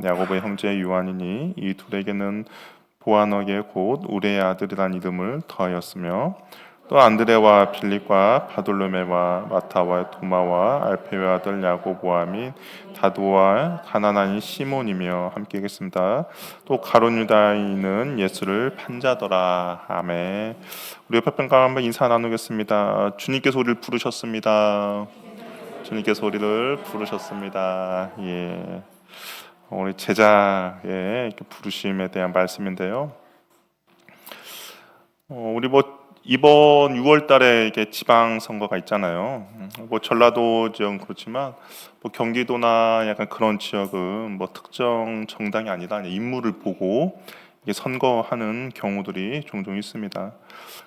야고보의 형제 요한이니 이 둘에게는 보아너게 곧 우레의 아들이란 이름을 더하였으며 또 안드레와 빌립과 바돌로메와 마타와 도마와 알페의 아들 야고보와 및 다도와 가나나인 시몬이며 함께 계십니다. 또 가룟 유다인은 예수를 판자더라. 아멘. 우리 옆에 분과 한번 인사 나누겠습니다. 주님께서 우리를 부르셨습니다. 주님께서 우리를 부르셨습니다. 예. 우리 제자의 부르심에 대한 말씀인데요. 우리 이번 6월달에 이게 지방 선거가 있잖아요. 전라도 지역은 그렇지만 경기도나 약간 그런 지역은 특정 정당이 아니라 인물을 보고 이게 선거하는 경우들이 종종 있습니다.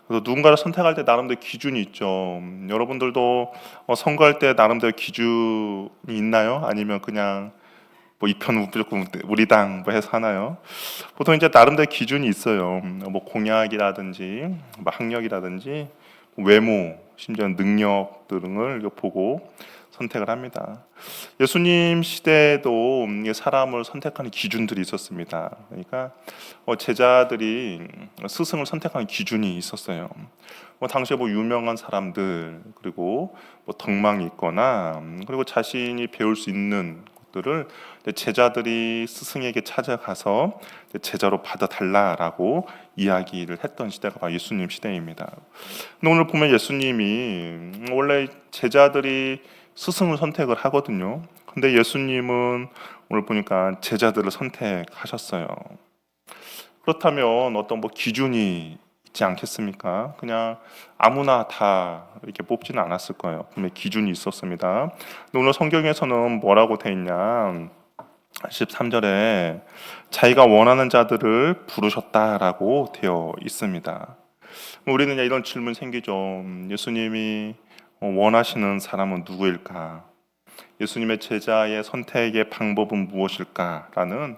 그래서 누군가를 선택할 때 나름대로 기준이 있죠. 여러분들도 선거할 때 나름대로 기준이 있나요? 아니면 그냥 이편 무조건 우리 당 해서 하나요? 보통 이제 나름대로 기준이 있어요. 공약이라든지 학력이라든지 외모, 심지어 능력 등을 보고 선택을 합니다. 예수님 시대에도 사람을 선택하는 기준들이 있었습니다. 그러니까 제자들이 스승을 선택하는 기준이 있었어요. 당시에 유명한 사람들, 그리고 덕망이 있거나, 그리고 자신이 배울 수 있는 것들을 제자들이 스승에게 찾아가서 제자로 받아달라라고 이야기를 했던 시대가 바로 예수님 시대입니다. 근데 오늘 보면 예수님이 원래 제자들이 스승을 선택을 하거든요. 근데 예수님은 오늘 보니까 제자들을 선택하셨어요. 그렇다면 어떤 기준이 있지 않겠습니까? 그냥 아무나 다 이렇게 뽑지는 않았을 거예요. 분명히 기준이 있었습니다. 근데 오늘 성경에서는 뭐라고 돼 있냐? 13절에 자기가 원하는 자들을 부르셨다라고 되어 있습니다. 우리는 이런 질문 생기죠. 예수님이 원하시는 사람은 누구일까? 예수님의 제자의 선택의 방법은 무엇일까라는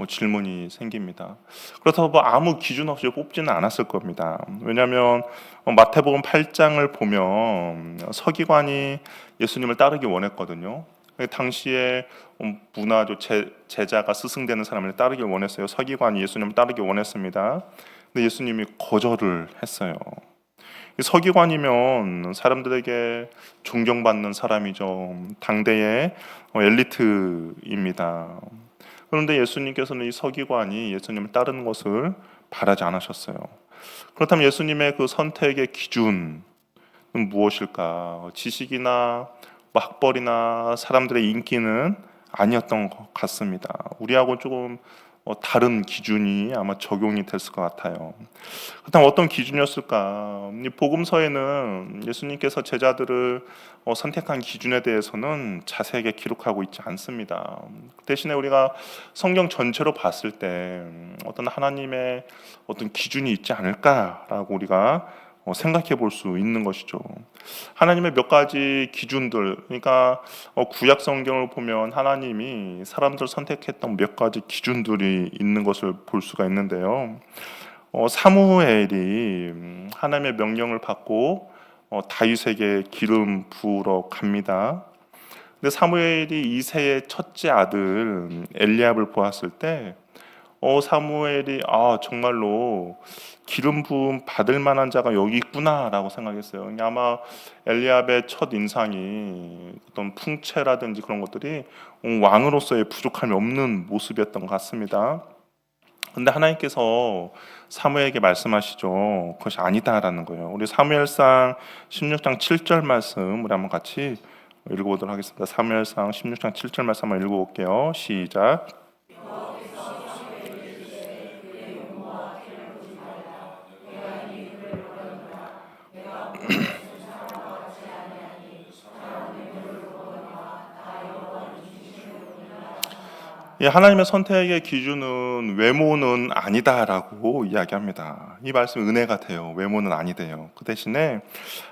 질문이 생깁니다. 그렇다고 아무 기준 없이 뽑지는 않았을 겁니다. 왜냐하면 마태복음 8장을 보면 서기관이 예수님을 따르기 원했거든요. 당시에 문화죠. 제자가 스승되는 사람을 따르길 원했어요. 서기관이 예수님을 따르기 원했습니다. 근데 예수님이 거절을 했어요. 서기관이면 사람들에게 존경받는 사람이죠. 당대의 엘리트입니다. 그런데 예수님께서는 이 서기관이 예수님을 따르는 것을 바라지 않으셨어요. 그렇다면 예수님의 그 선택의 기준은 무엇일까? 지식이나 학벌이나 사람들의 인기는 아니었던 것 같습니다. 우리하고 조금 다른 기준이 아마 적용이 됐을 것 같아요. 그렇다면 어떤 기준이었을까? 이 복음서에는 예수님께서 제자들을 선택한 기준에 대해서는 자세하게 기록하고 있지 않습니다. 대신에 우리가 성경 전체로 봤을 때 어떤 하나님의 어떤 기준이 있지 않을까라고 우리가 생각해 볼 수 있는 것이죠. 하나님의 몇 가지 기준들, 그러니까 구약 성경을 보면 하나님이 사람들 선택했던 몇 가지 기준들이 있는 것을 볼 수가 있는데요. 사무엘이 하나님의 명령을 받고 다윗에게 기름 부으러 갑니다. 근데 사무엘이 이새의 첫째 아들 엘리압을 보았을 때 사무엘이 정말로 기름 부음 받을 만한 자가 여기 있구나라고 생각했어요. 아마 엘리압의 첫 인상이 어떤 풍채라든지 그런 것들이 왕으로서의 부족함이 없는 모습이었던 것 같습니다. 근데 하나님께서 사무엘에게 말씀하시죠. 그것이 아니다라는 거예요. 우리 사무엘상 16장 7절 말씀 우리 한번 같이 읽어보도록 하겠습니다. 사무엘상 16장 7절 말씀 한번 읽어볼게요. 시작. 하나님의 선택의 기준은 외모는 아니다라고 이야기합니다. 이 말씀 은혜가 돼요. 외모는 아니대요. 그 대신에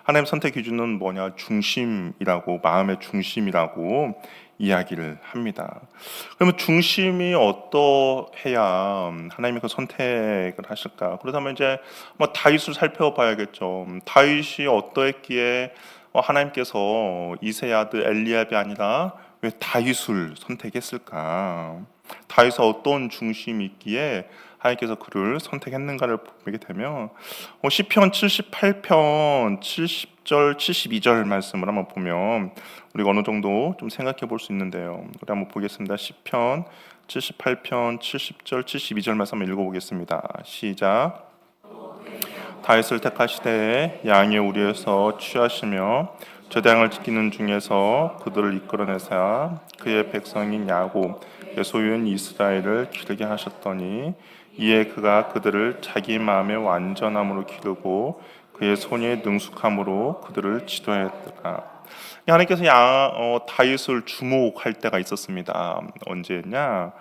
하나님의 선택 기준은 뭐냐? 중심이라고, 마음의 중심이라고 이야기를 합니다. 그러면 중심이 어떠해야 하나님이 그 선택을 하실까? 그렇다면 이제 다윗을 살펴봐야겠죠. 다윗이 어떠했기에 하나님께서 이새의 아들 엘리압이 아니라 왜 다윗을 선택했을까? 다윗의 어떤 중심이 있기에 하나님께서 그를 선택했는가를 보게 되면 시편 78편 70절 72절 말씀을 한번 보면 우리가 어느 정도 좀 생각해 볼 수 있는데요. 우리 한번 보겠습니다. 시편 78편 70절 72절 말씀 한번 읽어보겠습니다. 시작. 다윗을 택하시되 양의 우리에서 취하시며 제당을 지키는 중에서 그들을 이끌어내사 그의 백성인 야곱 의 소유인 이스라엘을 기르게 하셨더니 이에 그가 그들을 자기 마음의 완전함으로 기르고 그의 손의 능숙함으로 그들을 지도하였더라. 하나님께서 다윗을 주목할 때가 있었습니다. 언제냐?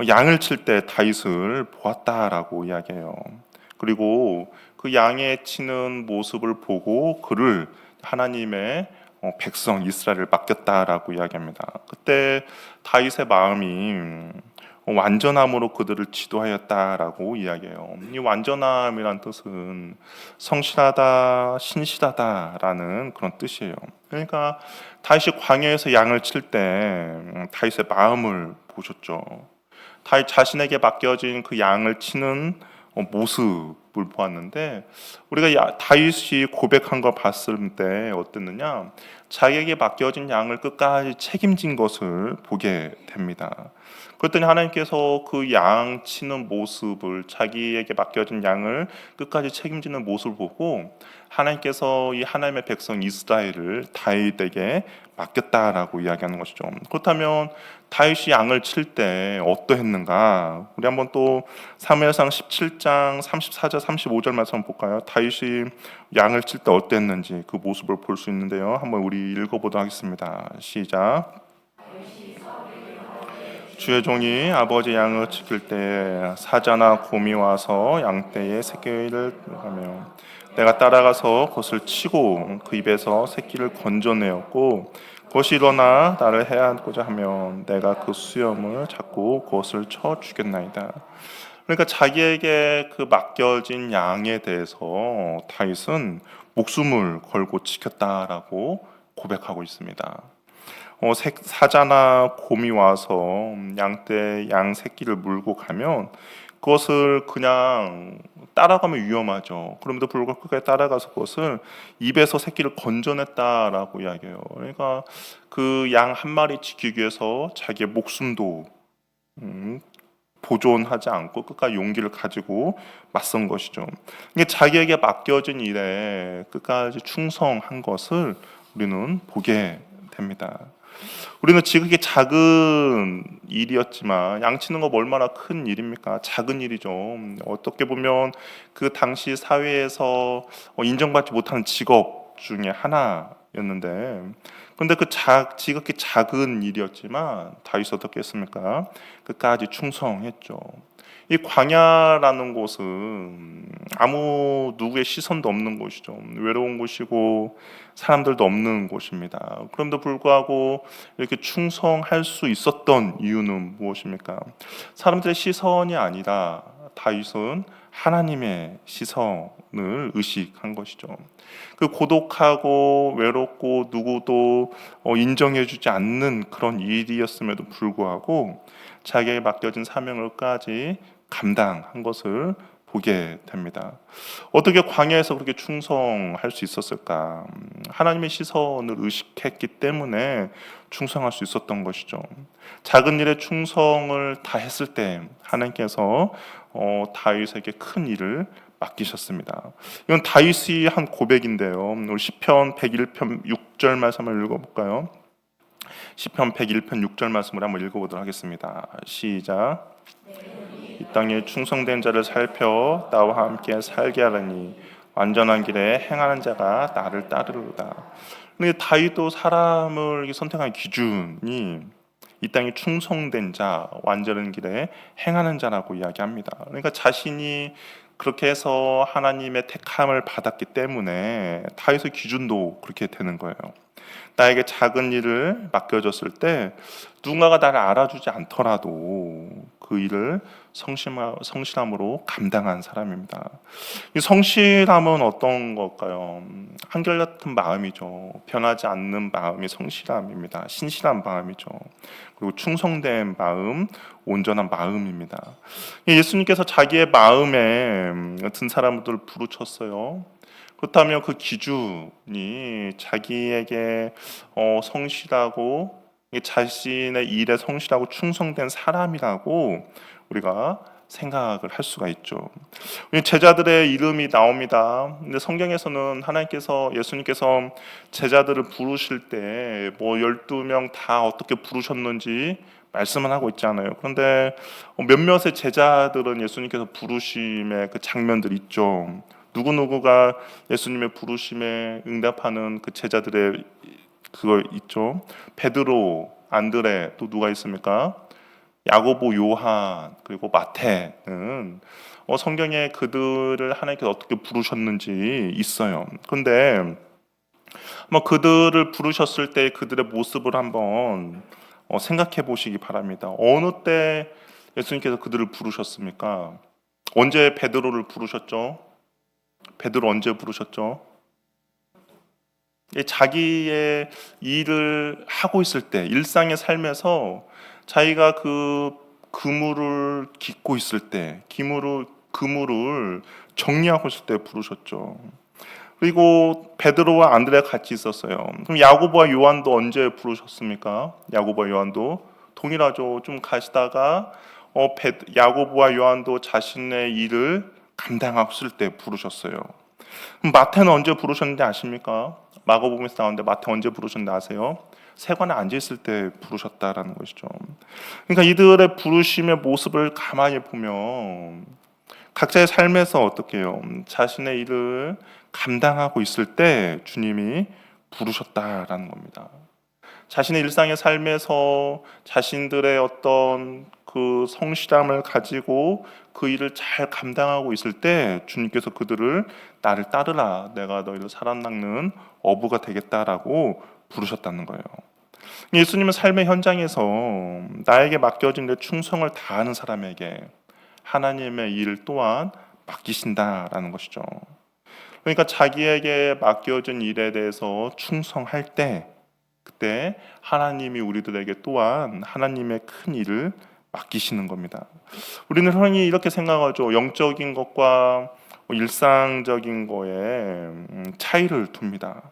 양을 칠 때 다윗을 보았다라고 이야기해요. 그리고 그 양에 치는 모습을 보고 그를 하나님의 백성 이스라엘을 맡겼다라고 이야기합니다. 그때 다윗의 마음이 완전함으로 그들을 지도하였다라고 이야기해요. 이 완전함이란 뜻은 성실하다, 신실하다라는 그런 뜻이에요. 그러니까 다윗이 광야에서 양을 칠 때 다윗의 마음을 보셨죠. 다윗 자신에게 맡겨진 그 양을 치는 모습을 보았는데 우리가 다윗이 고백한 걸 봤을 때 어땠느냐? 자기에게 맡겨진 양을 끝까지 책임진 것을 보게 됩니다. 그랬더니 하나님께서 그 양 치는 모습을 자기에게 맡겨진 양을 끝까지 책임지는 모습을 보고 하나님께서 이 하나님의 백성 이스라엘을 다윗에게 맡겼다라고 이야기하는 것이죠. 그렇다면 다윗이 양을 칠 때 어떠했는가? 우리 한번 또 사무엘상 17장 34절 35절 말씀 한번 볼까요? 다윗이 양을 칠 때 어땠는지 그 모습을 볼 수 있는데요. 한번 우리 읽어보도록 하겠습니다. 시작. 주의 종이 아버지 양을 지킬 때 사자나 곰이 와서 양떼의 새끼를 하며 내가 따라가서 그것을 치고 그 입에서 새끼를 건져내었고 그것이 일어나 나를 해하고자 하면 내가 그 수염을 잡고 그것을 쳐 죽였나이다. 그러니까 자기에게 그 맡겨진 양에 대해서 다윗은 목숨을 걸고 지켰다라고 고백하고 있습니다. 사자나 곰이 와서 양떼 양 새끼를 물고 가면 그것을 그냥 따라가면 위험하죠. 그럼에도 불구하고 끝까지 따라가서 그것을 입에서 새끼를 건져냈다라고 이야기해요. 그러니까 그 양 한 마리 지키기 위해서 자기의 목숨도 보존하지 않고 끝까지 용기를 가지고 맞선 것이죠. 이게 자기에게 맡겨진 일에 끝까지 충성한 것을 우리는 보게 됩니다. 우리는 지극히 작은 일이었지만 양치는 거 얼마나 큰 일입니까? 작은 일이죠. 어떻게 보면 그 당시 사회에서 인정받지 못하는 직업 중에 하나였는데 근데 그 지극히 작은 일이었지만 다윗이 어떻게 했습니까? 끝까지 충성했죠. 이 광야라는 곳은 아무 누구의 시선도 없는 곳이죠. 외로운 곳이고 사람들도 없는 곳입니다. 그럼에도 불구하고 이렇게 충성할 수 있었던 이유는 무엇입니까? 사람들의 시선이 아니라 다윗은 하나님의 시선을 의식한 것이죠. 그 고독하고 외롭고 누구도 인정해주지 않는 그런 일이었음에도 불구하고 자기에게 맡겨진 사명을까지 감당한 것을 보게 됩니다. 어떻게 광야에서 그렇게 충성할 수 있었을까? 하나님의 시선을 의식했기 때문에 충성할 수 있었던 것이죠. 작은 일에 충성을 다했을 때 하나님께서 다윗에게 큰 일을 맡기셨습니다. 이건 다윗이 한 고백인데요. 우리 시편 101편 6절 말씀을 읽어볼까요? 시편 101편 6절 말씀을 한번 읽어보도록 하겠습니다. 시작. 이 땅에 충성된 자를 살펴 나와 함께 살게 하라니 완전한 길에 행하는 자가 나를 따르리로다. 근데 다윗도 사람을 선택하는 기준이 이 땅에 충성된 자, 완전한 길에 행하는 자라고 이야기합니다. 그러니까 자신이 그렇게 해서 하나님의 택함을 받았기 때문에 다윗의 기준도 그렇게 되는 거예요. 나에게 작은 일을 맡겨졌을 때 누군가가 나를 알아주지 않더라도 그 일을 성실함으로 감당한 사람입니다. 이 성실함은 어떤 걸까요? 한결같은 마음이죠. 변하지 않는 마음이 성실함입니다. 신실한 마음이죠. 그리고 충성된 마음, 온전한 마음입니다. 예수님께서 자기의 마음에 든 사람들을 부르셨어요. 그렇다면 그 기준이 자기에게 성실하고 자신의 일에 성실하고 충성된 사람이라고 우리가 생각을 할 수가 있죠. 제자들의 이름이 나옵니다. 근데 성경에서는 예수님께서 제자들을 부르실 때 뭐 12명 다 어떻게 부르셨는지 말씀은 하고 있지 않아요. 그런데 몇몇의 제자들은 예수님께서 부르심의 그 장면들이 있죠. 누구누구가 예수님의 부르심에 응답하는 그 제자들의 그거 있죠. 베드로, 안드레, 또 누가 있습니까? 야고보, 요한, 그리고 마태는 성경에 그들을 하나님께서 어떻게 부르셨는지 있어요. 그런데 그들을 부르셨을 때 그들의 모습을 한번 생각해 보시기 바랍니다. 어느 때 예수님께서 그들을 부르셨습니까? 언제 베드로를 부르셨죠? 베드로 언제 부르셨죠? 자기의 일을 하고 있을 때, 일상의 삶에서 자기가 그 그물을 깃고 있을 때, 그물을 정리하고 있을 때 부르셨죠. 그리고 베드로와 안드레가 같이 있었어요. 그럼 야고보와 요한도 언제 부르셨습니까? 야고보와 요한도 동일하죠. 좀 가시다가 야고보와 요한도 자신의 일을 감당하고 있을 때 부르셨어요. 그럼 마태는 언제 부르셨는지 아십니까? 마가복음에서 나오는데 마태 언제 부르셨는지 아세요? 세관에 앉아 있을 때 부르셨다라는 것이죠. 그러니까 이들의 부르심의 모습을 가만히 보면 각자의 삶에서 어떻게 해요? 자신의 일을 감당하고 있을 때 주님이 부르셨다라는 겁니다. 자신의 일상의 삶에서 자신들의 어떤 그 성실함을 가지고 그 일을 잘 감당하고 있을 때 주님께서 그들을 나를 따르라, 내가 너희를 살아남는 어부가 되겠다라고 부르셨다는 거예요. 예수님은 삶의 현장에서 나에게 맡겨진 데 충성을 다하는 사람에게 하나님의 일 또한 맡기신다라는 것이죠. 그러니까 자기에게 맡겨진 일에 대해서 충성할 때 그때 하나님이 우리들에게 또한 하나님의 큰 일을 맡기시는 겁니다. 우리는 흔히 이렇게 생각하죠. 영적인 것과 일상적인 거에 차이를 둡니다.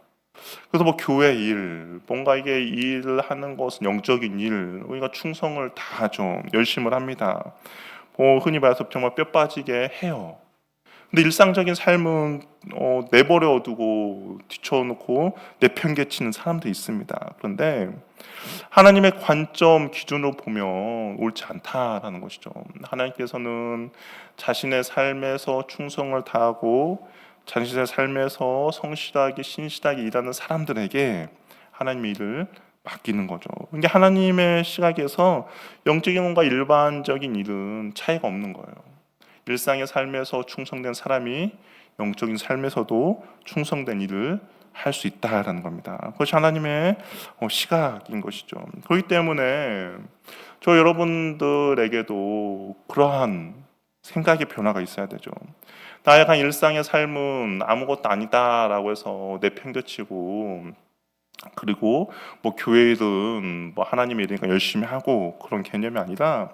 그래서 교회 일, 뭔가 이게 일을 하는 것은 영적인 일, 우리가 충성을 다하죠. 열심을 합니다. 흔히 말해서 정말 뼈 빠지게 해요. 근데 일상적인 삶은 내버려 두고 뒤쳐놓고 내팽개치는 사람도 있습니다. 그런데 하나님의 관점 기준으로 보면 옳지 않다라는 것이죠. 하나님께서는 자신의 삶에서 충성을 다하고 자신의 삶에서 성실하게 신실하게 일하는 사람들에게 하나님의 일을 맡기는 거죠. 근데 하나님의 시각에서 영적인 것과 일반적인 일은 차이가 없는 거예요. 일상의 삶에서 충성된 사람이 영적인 삶에서도 충성된 일을 할 수 있다라는 겁니다. 그것이 하나님의 시각인 것이죠. 그렇기 때문에 저 여러분들에게도 그러한 생각의 변화가 있어야 되죠. 나의 일상의 삶은 아무것도 아니다라고 해서 내팽개치고 그리고 교회든 하나님의 일이니까 열심히 하고 그런 개념이 아니라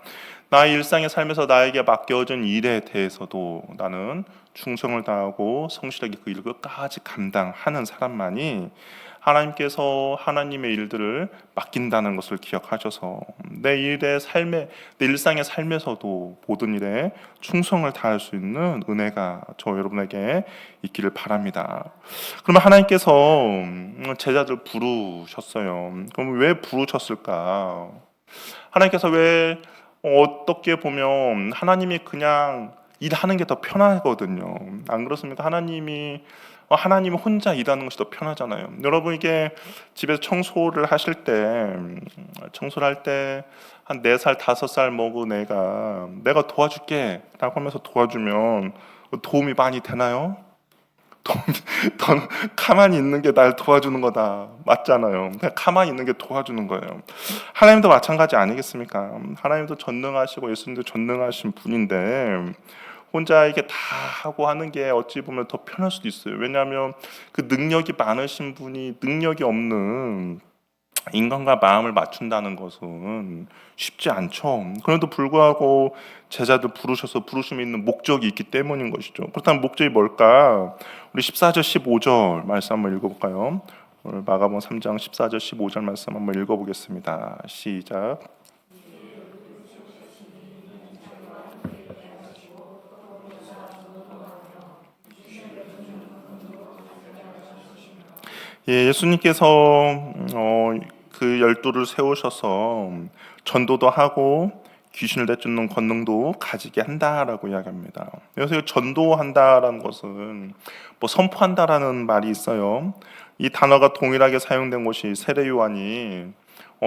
나의 일상의 삶에서 나에게 맡겨진 일에 대해서도 나는 충성을 다하고 성실하게 그 일을 끝까지 감당하는 사람만이 하나님께서 하나님의 일들을 맡긴다는 것을 기억하셔서 내 일상의 삶에서도 모든 일에 충성을 다할 수 있는 은혜가 저 여러분에게 있기를 바랍니다. 그러면 하나님께서 제자들 부르셨어요. 그럼 왜 부르셨을까? 하나님께서 왜 어떻게 보면 하나님이 그냥 일하는 게 더 편하거든요. 안 그렇습니까? 하나님 혼자 일하는 것이 더 편하잖아요. 여러분 이게 집에서 청소를 하실 때 한 4살, 5살 먹은 애가 내가 도와줄게 라고 하면서 도와주면 도움이 많이 되나요? 너는 가만히 있는 게 날 도와주는 거다. 맞잖아요. 그냥 가만히 있는 게 도와주는 거예요. 하나님도 마찬가지 아니겠습니까? 하나님도 전능하시고 예수님도 전능하신 분인데 혼자 이게 다 하고 하는 게 어찌 보면 더 편할 수도 있어요. 왜냐하면 그 능력이 많으신 분이 능력이 없는 인간과 마음을 맞춘다는 것은 쉽지 않죠. 그런데도 불구하고 제자들 부르셔서 부르심에 있는 목적이 있기 때문인 것이죠. 그렇다면 목적이 뭘까? 우리 14절 15절 말씀 한번 읽어볼까요? 오늘 마가복음 3장 14절 15절 말씀 한번 읽어보겠습니다. 시작. 예, 예수님께서 그 열두를 세우셔서 전도도 하고 귀신을 내쫓는 권능도 가지게 한다라고 이야기합니다. 그래서 전도한다라는 것은 뭐 선포한다라는 말이 있어요. 이 단어가 동일하게 사용된 곳이 세례 요한이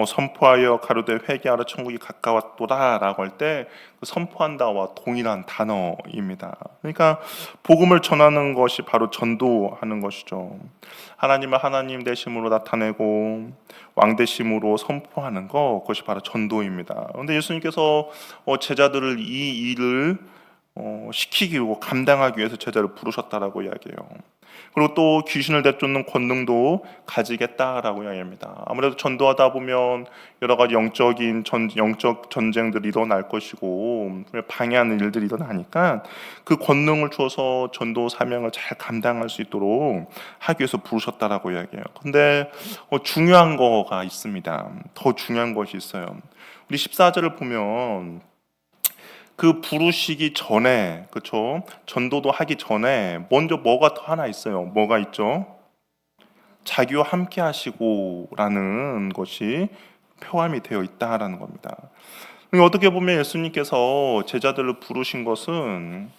선포하여 가로되 회개하라 천국이 가까웠도다라고 할 때 그 선포한다와 동일한 단어입니다. 그러니까 복음을 전하는 것이 바로 전도하는 것이죠. 하나님을 하나님 되심으로 나타내고 왕 되심으로 선포하는 것, 그것이 바로 전도입니다. 그런데 예수님께서 제자들을 이 일을 시키기 위해 감당하기 위해서 제자를 부르셨다라고 이야기해요. 그리고 또 귀신을 내쫓는 권능도 가지겠다라고 이야기합니다. 아무래도 전도하다 보면 여러 가지 영적 전쟁들이 일어날 것이고 방해하는 일들이 일어나니까 그 권능을 주어서 전도 사명을 잘 감당할 수 있도록 하기 위해서 부르셨다라고 이야기해요. 근데 중요한 거가 있습니다. 더 중요한 것이 있어요. 우리 14절을 보면 그 부르시기 전에, 그렇죠? 전도도 하기 전에 먼저 뭐가 더 하나 있어요. 뭐가 있죠? 자기와 함께 하시고라는 것이 표함이 되어 있다라는 겁니다. 어떻게 보면 예수님께서 제자들을 부르신 것은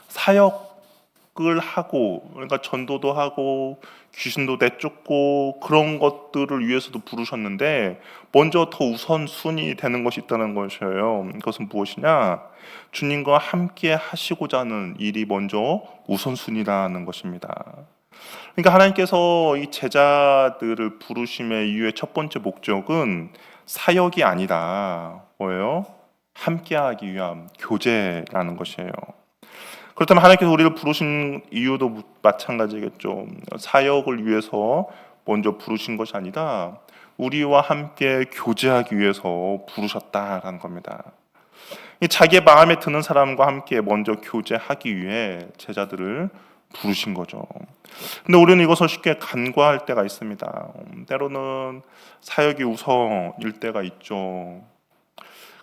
사역을 하고, 그러니까 전도도 하고 귀신도 내쫓고 그런 것들을 위해서도 부르셨는데 먼저 더 우선순위 되는 것이 있다는 것이에요. 그것은 무엇이냐? 주님과 함께 하시고자 하는 일이 먼저 우선순위라는 것입니다. 그러니까 하나님께서 이 제자들을 부르심의 이유의 첫 번째 목적은 사역이 아니라 뭐예요? 함께하기 위한 교제라는 것이에요. 그렇다면 하나님께서 우리를 부르신 이유도 마찬가지겠죠. 사역을 위해서 먼저 부르신 것이 아니라 우리와 함께 교제하기 위해서 부르셨다라는 겁니다. 자기의 마음에 드는 사람과 함께 먼저 교제하기 위해 제자들을 부르신 거죠. 근데 우리는 이것을 쉽게 간과할 때가 있습니다. 때로는 사역이 우선일 때가 있죠.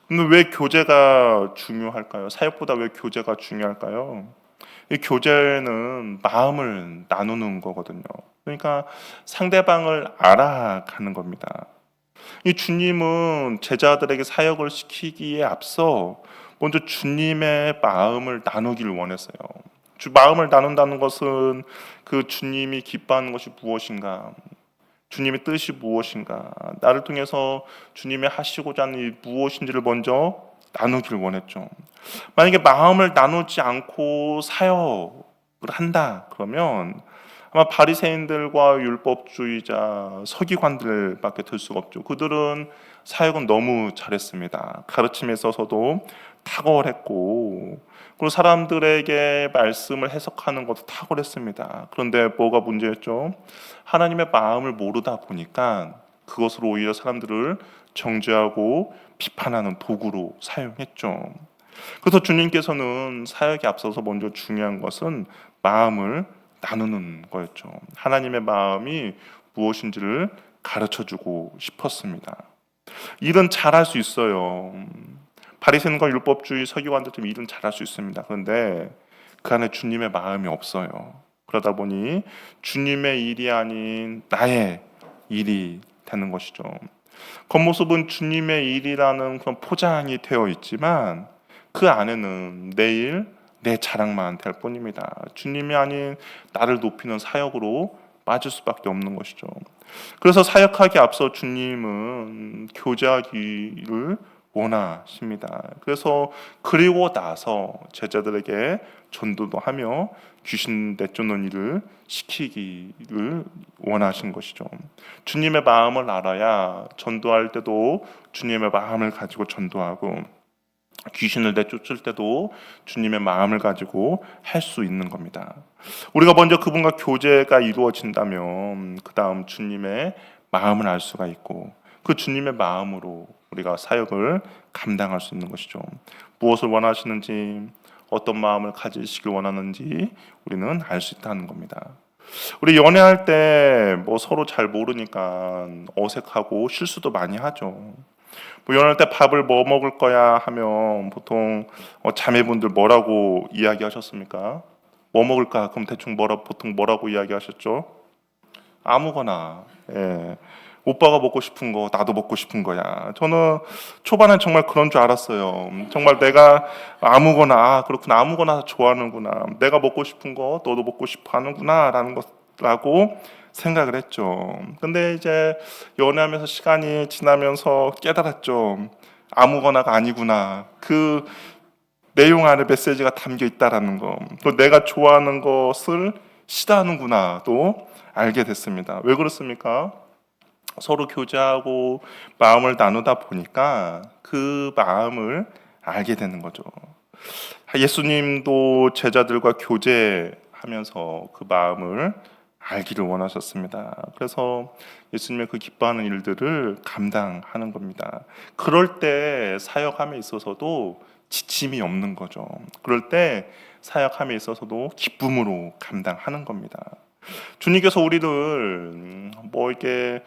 근데 왜 교제가 중요할까요? 사역보다 왜 교제가 중요할까요? 이 교제는 마음을 나누는 거거든요. 그러니까 상대방을 알아가는 겁니다. 이 주님은 제자들에게 사역을 시키기에 앞서 먼저 주님의 마음을 나누기를 원했어요. 마음을 나눈다는 것은 그 주님이 기뻐하는 것이 무엇인가, 주님의 뜻이 무엇인가, 나를 통해서 주님이 하시고자 하는 일이 무엇인지를 먼저 나누기를 원했죠. 만약에 마음을 나누지 않고 사역을 한다 그러면 아마 바리새인들과 율법주의자 서기관들밖에 될 수가 없죠. 그들은 사역은 너무 잘했습니다. 가르침에 있어서도 탁월했고, 그리고 사람들에게 말씀을 해석하는 것도 탁월했습니다. 그런데 뭐가 문제였죠? 하나님의 마음을 모르다 보니까 그것으로 오히려 사람들을 정죄하고 비판하는 도구로 사용했죠. 그래서 주님께서는 사역에 앞서서 먼저 중요한 것은 마음을 나누는 거였죠. 하나님의 마음이 무엇인지를 가르쳐주고 싶었습니다. 일은 잘할 수 있어요. 바리새인과 율법주의 서기관들도 일은 잘할 수 있습니다. 그런데 그 안에 주님의 마음이 없어요. 그러다 보니 주님의 일이 아닌 나의 일이 되는 것이죠. 겉모습은 주님의 일이라는 그런 포장이 되어 있지만 그 안에는 내 자랑만 될 뿐입니다. 주님이 아닌 나를 높이는 사역으로 빠질 수밖에 없는 것이죠. 그래서 사역하기 앞서 주님은 교제하기를 원하십니다. 그래서 그리고 나서 제자들에게 전도도 하며 귀신 내쫓는 일을 시키기를 원하신 것이죠. 주님의 마음을 알아야 전도할 때도 주님의 마음을 가지고 전도하고 귀신을 내쫓을 때도 주님의 마음을 가지고 할 수 있는 겁니다. 우리가 먼저 그분과 교제가 이루어진다면 그 다음 주님의 마음을 알 수가 있고 그 주님의 마음으로 우리가 사역을 감당할 수 있는 것이죠. 무엇을 원하시는지 어떤 마음을 가지시길 원하는지 우리는 알 수 있다는 겁니다. 우리 연애할 때 뭐 서로 잘 모르니까 어색하고 실수도 많이 하죠. 뭐 연애할 때 밥을 뭐 먹을 거야 하면 보통 자매분들 뭐라고 이야기하셨습니까? 뭐 먹을까? 그럼 대충 보통 뭐라고 이야기하셨죠? 아무거나. 예. 오빠가 먹고 싶은 거 나도 먹고 싶은 거야. 저는 초반엔 정말 그런 줄 알았어요. 정말 내가 아무거나 그렇구나 아무거나 좋아하는구나. 내가 먹고 싶은 거 너도 먹고 싶어 하는구나라는 것라고 생각을 했죠. 근데 이제 연애하면서 시간이 지나면서 깨달았죠. 아무거나가 아니구나. 그 내용 안에 메시지가 담겨 있다라는 거. 또 내가 좋아하는 것을 싫어하는구나. 또 알게 됐습니다. 왜 그렇습니까? 서로 교제하고 마음을 나누다 보니까 그 마음을 알게 되는 거죠. 예수님도 제자들과 교제하면서 그 마음을 알기를 원하셨습니다. 그래서 예수님의 그 기뻐하는 일들을 감당하는 겁니다. 그럴 때 사역함에 있어서도 지침이 없는 거죠. 그럴 때 사역함에 있어서도 기쁨으로 감당하는 겁니다. 주님께서 우리를 뭐 이렇게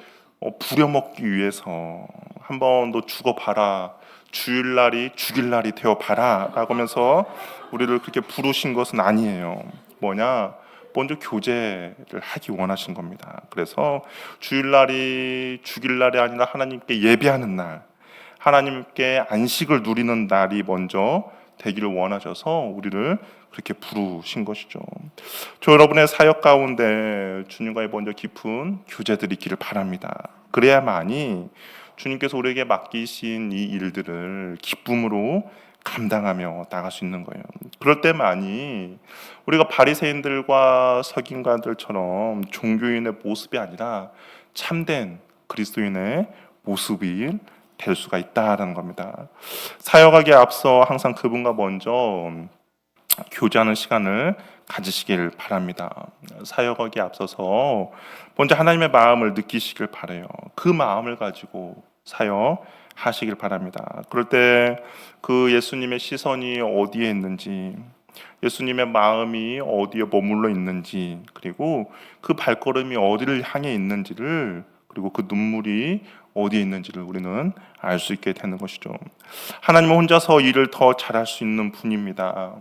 부려먹기 위해서 한 번 더 죽어봐라, 주일날이 죽일 날이 되어봐라 라고 하면서 우리를 그렇게 부르신 것은 아니에요. 뭐냐? 먼저 교제를 하기 원하신 겁니다. 그래서 주일날이 죽일 날이 아니라 하나님께 예배하는 날, 하나님께 안식을 누리는 날이 먼저 되기를 원하셔서 우리를 그렇게 부르신 것이죠. 저 여러분의 사역 가운데 주님과의 먼저 깊은 교제들이 있기를 바랍니다. 그래야만이 주님께서 우리에게 맡기신 이 일들을 기쁨으로 감당하며 나갈 수 있는 거예요. 그럴 때만이 우리가 바리새인들과 서기관들처럼 종교인의 모습이 아니라 참된 그리스도인의 모습이 될 수가 있다라는 겁니다. 사역하기에 앞서 항상 그분과 먼저 교제하는 시간을 가지시길 바랍니다. 사역하기에 앞서서 먼저 하나님의 마음을 느끼시길 바라요. 그 마음을 가지고 사역하시길 바랍니다. 그럴 때 그 예수님의 시선이 어디에 있는지, 예수님의 마음이 어디에 머물러 있는지, 그리고 그 발걸음이 어디를 향해 있는지를, 그리고 그 눈물이 어디에 있는지를 우리는 알 수 있게 되는 것이죠. 하나님은 혼자서 일을 더 잘할 수 있는 분입니다.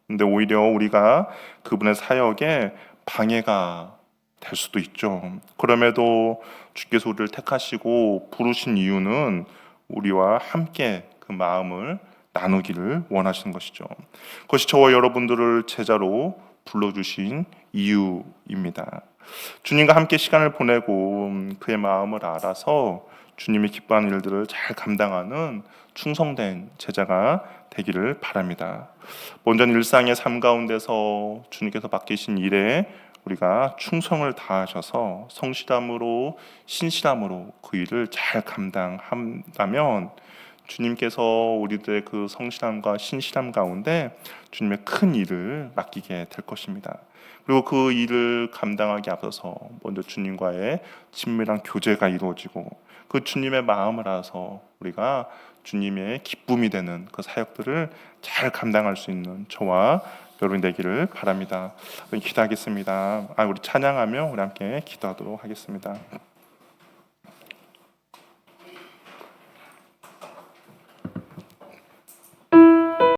근데 오히려 우리가 그분의 사역에 방해가 될 수도 있죠. 그럼에도 주께서 우리를 택하시고 부르신 이유는 우리와 함께 그 마음을 나누기를 원하시는 것이죠. 그것이 저와 여러분들을 제자로 불러주신 이유입니다. 주님과 함께 시간을 보내고 그의 마음을 알아서 주님이 기뻐하는 일들을 잘 감당하는 충성된 제자가 되기를 바랍니다. 먼저 일상의 삶 가운데서 주님께서 맡기신 일에 우리가 충성을 다하셔서 성실함으로 신실함으로 그 일을 잘 감당한다면 주님께서 우리들의 그 성실함과 신실함 가운데 주님의 큰 일을 맡기게 될 것입니다. 그리고 그 일을 감당하기 앞서서 먼저 주님과의 친밀한 교제가 이루어지고 그 주님의 마음을 알아서 우리가 주님의 기쁨이 되는 그 사역들을 잘 감당할 수 있는 저와 여러분 되기를 바랍니다. 기도하겠습니다. 우리 찬양하며 우리 함께 기도하도록 하겠습니다.